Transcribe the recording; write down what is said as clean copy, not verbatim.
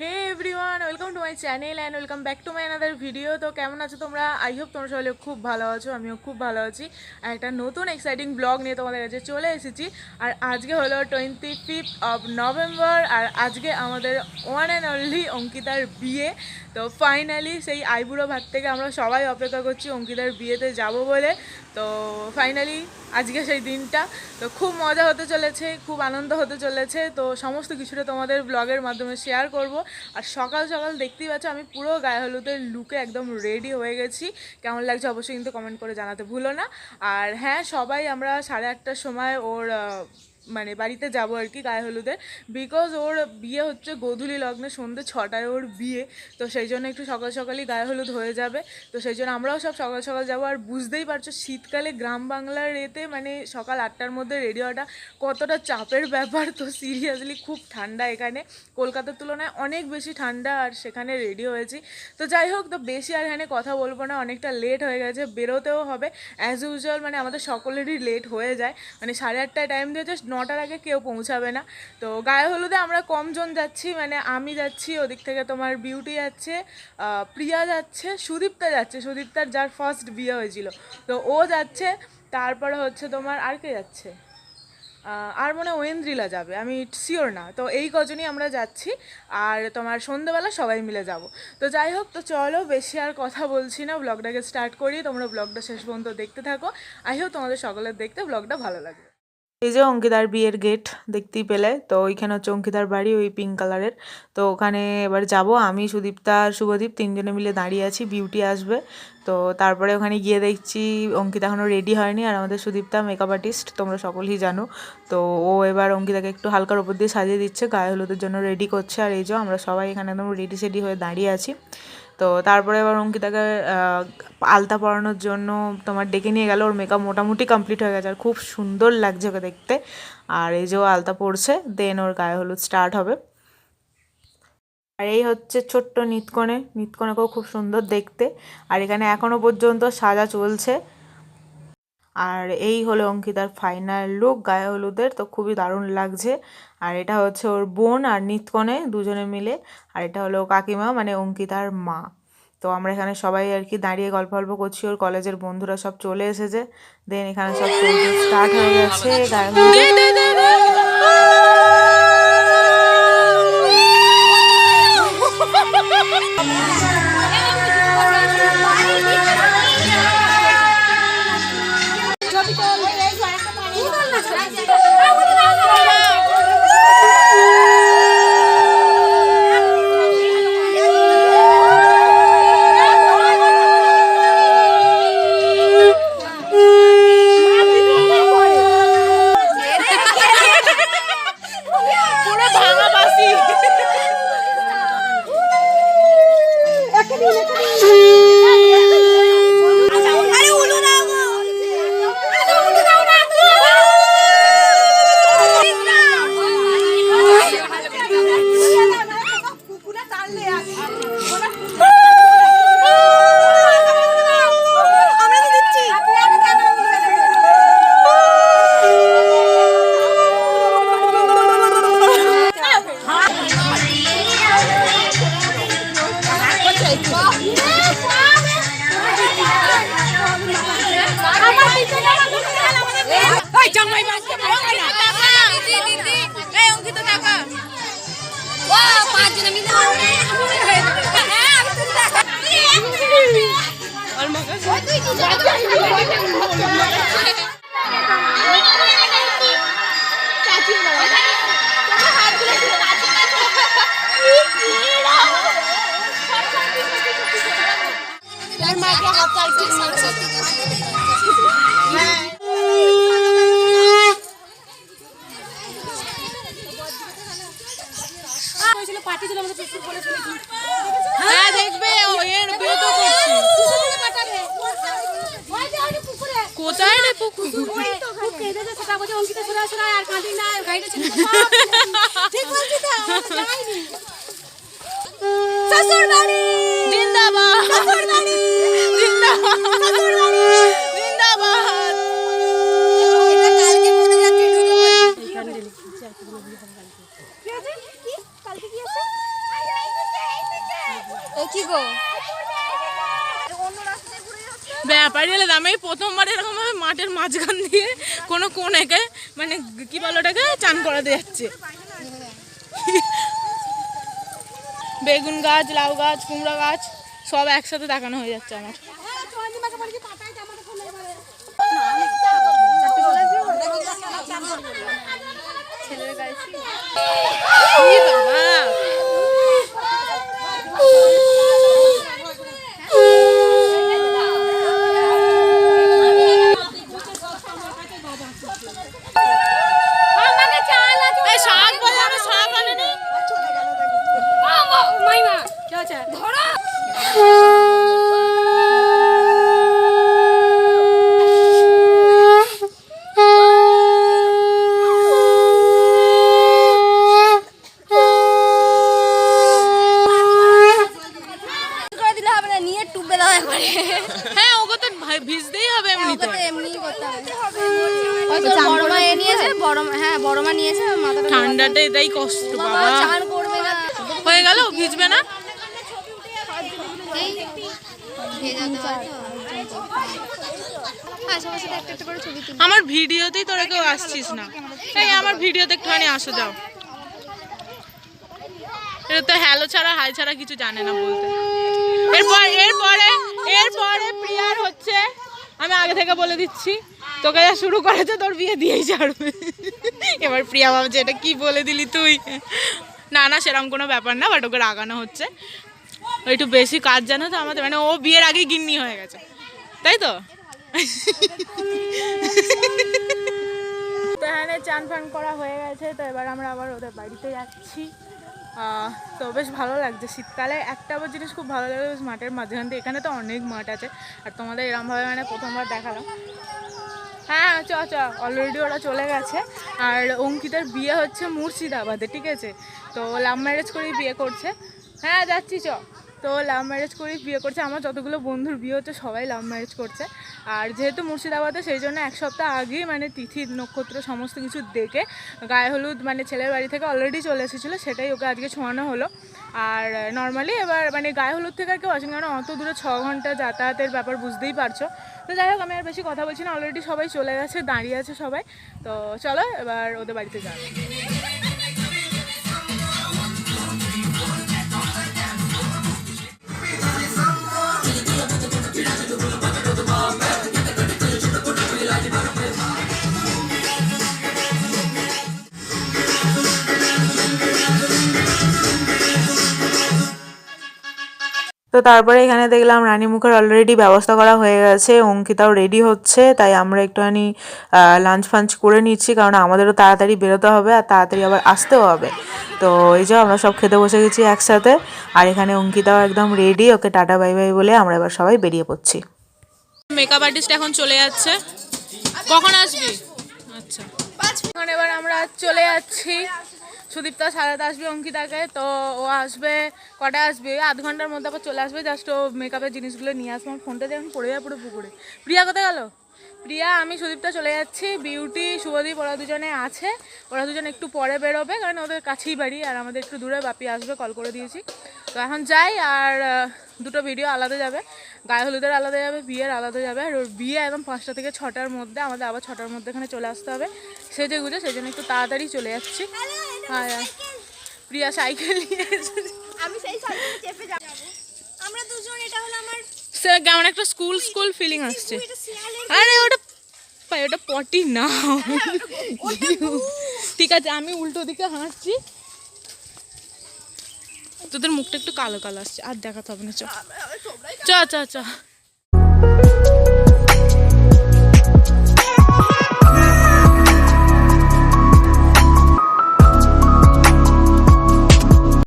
Hey everyone, welcome to my channel and welcome back to my another video. তো কেমন আছো তোমরা? I hope তোমরা সবাই খুব ভালো আছো, আমিও খুব ভালো আছি। আর একটা নতুন এক্সাইটিং ব্লগ নিয়ে তোমাদের কাছে চলে এসেছি। আর আজকে হলো 25th অফ নভেম্বর, আর আজকে আমাদের ওয়ান অ্যান্ড অনলি অঙ্কিতার বিয়ে। তো ফাইনালি সেই আইবুড়ো ভাত থেকে আমরা সবাই অপেক্ষা করছি অঙ্কিতার বিয়েতে যাব বলে। তো ফাইনালি আজকে সেই দিনটা। তো খুব মজা হতে চলেছে, খুব আনন্দ হতে চলেছে। তো সমস্ত কিছুটা তোমাদের ব্লগের মাধ্যমে শেয়ার করব। আর সকাল সকাল দেখতেই পাচ্ছ আমি পুরো গায়ে হলুদের লুকে একদম রেডি হয়ে গেছি। কেমন লাগছে অবশ্যই কিন্তু কমেন্ট করে জানাতে ভুলো না। আর হ্যাঁ, সবাই আমরা 8:30টার সময় ওর মানে বাড়িতে যাব আর কি গায়ে হলুদের, বিকজ ওর বিয়ে হচ্ছে গোধূলি লগ্নে, সন্ধ্যে 6টায় ওর বিয়ে। তো সেই জন্য একটু সকাল সকালই গায়ে হলুদ হয়ে যাবে। তো সেই জন্য আমরাও সব সকাল সকাল যাবো। আর বুঝতেই পারছো শীতকালে গ্রাম বাংলার এতে মানে সকাল 8টার মধ্যে রেডি হওয়াটা কতটা চাপের ব্যাপার। তো সিরিয়াসলি খুব ঠান্ডা এখানে, কলকাতার তুলনায় অনেক বেশি ঠান্ডা। আর সেখানে রেডি হয়েছি। তো যাই হোক, তো বেশি আর এখানে কথা বলবো না, অনেকটা লেট হয়ে গেছে, বেরোতেও হবে অ্যাজ ইউজুয়াল। মানে আমাদের সকলেরই লেট হয়ে যায়, মানে 8:30টায় টাইম দিয়েছে, 9টার আগে কেউ পৌঁছাবে না। তো গায়ে হলুদে আমরা কমজন যাচ্ছি, মানে আমি যাচ্ছি, ওদিক থেকে তোমার বিউটি যাচ্ছে, প্রিয়া যাচ্ছে, সুদীপ্তা যাচ্ছে, সুদীপ্তার যার ফার্স্ট বিয়ে হয়েছিল তো ও যাচ্ছে। তারপরে হচ্ছে তোমার আর কে যাচ্ছে, আর মনে হয় ঐন্দ্রিলা যাবে, আমি শিওর না। তো এই কজনই আমরা যাচ্ছি। আর তোমার সন্ধ্যেবেলা সবাই মিলে যাব। তো যাই হোক, তো চলো বেশি আর কথা বলছি না, ব্লগটাকে স্টার্ট করি। তোমরা ব্লগটা শেষ পর্যন্ত দেখতে থাকো। আই হোপ তোমাদের সকলের দেখতে ব্লগটা ভালো লাগবে। এই যে অঙ্কিতার বিয়ের গেট দেখতেই পেলে, তো ওইখানে হচ্ছে অঙ্কিতার বাড়ি, ওই পিঙ্ক কালারের। তো ওখানে এবার যাব আমি, সুদীপ্তা আর শুভদীপ তিনজনে মিলে দাঁড়িয়ে আছি, বিউটি আসবে। তো তারপরে ওখানে গিয়ে দেখছি অঙ্কিতা এখনও রেডি হয়নি। আর আমাদের সুদীপ্তা মেকআপ আর্টিস্ট, তোমরা সকলেই জানো। তো ও এবার অঙ্কিতাকে একটু হালকার ওপর দিয়ে সাজিয়ে দিচ্ছে, গায়ে হলুদের জন্য রেডি করছে। আর এই যে আমরা সবাই এখানে একদম রেডি সেডি হয়ে দাঁড়িয়ে আছি। তো তারপরে এবার অঙ্কিতাকে আলতা পরানোর জন্য তোমার ডেকে নিয়ে গেল। ওর মেকআপ মোটামুটি কমপ্লিট হয়ে গেছে আর খুব সুন্দর লাগছে ওকে দেখতে। আর এই যে ও আলতা পরছে, দেন ওর গায়ে হলুদ স্টার্ট হবে। আর এই হচ্ছে ছোট্ট নিতকনে, নিতকনেকেও খুব সুন্দর দেখতে। আর এখানে এখনও পর্যন্ত সাজা চলছে। আর এই হলো অঙ্কিতার ফাইনাল লুক গায়ে হলুদের, তো খুবই দারুণ লাগছে। আর এটা হচ্ছে ওর বোন আর নিতকনে দুজনে মিলে। আর এটা হলো কাকিমা, মানে অঙ্কিতার মা। তো আমরা এখানে সবাই আর কি দাঁড়িয়ে গল্প করছি, ওর কলেজের বন্ধুরা সব চলে এসেছে। দেন এখানে সব স্টার্ট হয়ে গেছে গায়ে হ্যাঁ দেখবে কোথায় রে পুকুর, জিন্দাবাদ জিন্দাবাদ। কি গো ব্যাপারই হলে আমি প্রথমবার এরকম ভাবে মাঠের মাঝখান দিয়ে কোনো কোনেকে মানে কি বলো ওটাকে চান করাতে যাচ্ছে। বেগুন গাছ, লাউ গাছ, কুমড়া গাছ সব একসাথে দেখানো হয়ে যাচ্ছে আমার। হ্যাঁ ওকে তো ভিজতেই হবে এমনিতে। বড় মা নিয়েছে ঠান্ডাটা এটাই কষ্ট বাবা। হয়ে গেল ভিজবে না। আমার ভিডিওতেই তোরা কেউ আসছিস না, এই আমার ভিডিওতে একটুখানি আসো যাও। এটা তো হ্যালো ছাড়া হাই ছাড়া কিছু জানে না বলতে। এরপরে প্রিয়ার হচ্ছে, আমি আগে থেকে বলে দিচ্ছি, তোকে যা শুরু করেছে তোর বিয়ে দিয়েই ছাড়বে। এবার প্রিয়া ভাবছে এটা কি বলে দিলি তুই। না না সেরকম কোনো ব্যাপার না, বাট ওকে রাগানো হচ্ছে। একটু বেশি কাজ জানো তো আমাদের, মানে ও বিয়ের আগেই গিন্নি হয়ে গেছে, তাই তো। তো এখানে চান ফান করা হয়ে গেছে, তো এবার আমরা আবার ওদের বাড়িতে যাচ্ছি। তো বেশ ভালো লাগছে শীতকালে। একটা আবার জিনিস খুব ভালো লাগে, মাঠের মাঝখান থেকে, এখানে তো অনেক মাঠ আছে আর তোমাদের এরমভাবে মানে প্রথমবার দেখালাম। হ্যাঁ চ অলরেডি ওরা চলে গেছে। আর অঙ্কিতার বিয়ে হচ্ছে মুর্শিদাবাদে, ঠিক আছে। তো লাভ ম্যারেজ করেই বিয়ে করছে। হ্যাঁ যাচ্ছি চ। তো লাভ ম্যারেজ করেই বিয়ে করছে। আমার যতগুলো বন্ধুর বিয়ে হচ্ছে সবাই লাভ ম্যারেজ করছে। আর যেহেতু মুর্শিদাবাদে সেই জন্য এক সপ্তাহ আগেই মানে তিথি নক্ষত্র সমস্ত কিছু দেখে গায়ে হলুদ মানে ছেলের বাড়ি থেকে অলরেডি চলে এসেছিলো, সেটাই ওকে আজকে ছোঁয়ানো হলো। আর নর্মালি এবার মানে গায়ে হলুদ থেকে আর কেউ আসেন, কারণ অত দূরে 6 ঘন্টা যাতায়াতের ব্যাপার বুঝতেই পারছো। তো যাই হোক আমি আর বেশি কথা বলছি না, অলরেডি সবাই চলে গেছে, দাঁড়িয়ে আছে সবাই। তো চলো এবার ওদের বাড়িতে যাবো। তো তারপরে এখানে দেখলাম রানীমুখের অলরেডি ব্যবস্থা করা হয়ে গেছে, অঙ্কিতাও রেডি হচ্ছে, তাই আমরা একটুখানি লাঞ্চ ফাঞ্চ করে নিচ্ছি, কারণ আমাদেরও তাড়াতাড়ি বেরোতে হবে আর তাড়াতাড়ি আবার আসতেও হবে। তো এই যে আমরা সব খেতে বসে গেছি একসাথে, আর এখানে অঙ্কিতাও একদম রেডি, ওকে টাটা বাই বাই বলে আমরা এবার সবাই বেরিয়ে পড়ছি। মেকআপ আর্টিস্ট এখন চলে যাচ্ছে, কখন আসবি? আচ্ছা এখন এবার আমরা চলে যাচ্ছি। সুদীপ্তা সারাতে আসবে অঙ্কিতাকে, তো ও আসবে কটা আসবে, আধ ঘন্টার মধ্যে আবার চলে আসবে। জাস্ট ও মেকআপের জিনিসগুলো নিয়ে আসবো। আমার ফোনটা দিয়ে এখন পড়ে যাবে পুরো পুকুরে। প্রিয়া কোথায় গেল? প্রিয়া আমি সুদীপ্তা চলে যাচ্ছি, বিউটি শুভদীপ ওরা দুজনে আছে। ওরা দুজনে একটু পরে বেরোবে, কারণ ওদের কাছেই বাড়ি আর আমাদের একটু দূরে। বাপি আসবে, কল করে দিয়েছি। তো এখন যাই, আর দুটো ভিডিও আলাদা যাবে, গায়ে হলুদের আলাদা যাবে, বিয়ের আলাদা যাবে। আর ওর বিয়ে একদম 5টা থেকে 6টার মধ্যে, আমাদের আবার 6টার মধ্যে এখানে চলে আসতে হবে সেজে গুজে, সেই জন্য একটু তাড়াতাড়ি চলে যাচ্ছি। হ্যাঁ প্রিয়া সাইকেল নিয়ে এসেছে, আমি সেই সাইকেলে চেপে যাব। আমরা দুজন, এটা হলো আমার কেমন একটা স্কুল ফিলিং আসছে। আরে ওটা পটি না, ঠিক আছে আমি উল্টো দিকে হাঁটছি, তোদের মুখটা একটু কালো কালো আসছে, আর দেখাতে হবে না। চ চ চ চ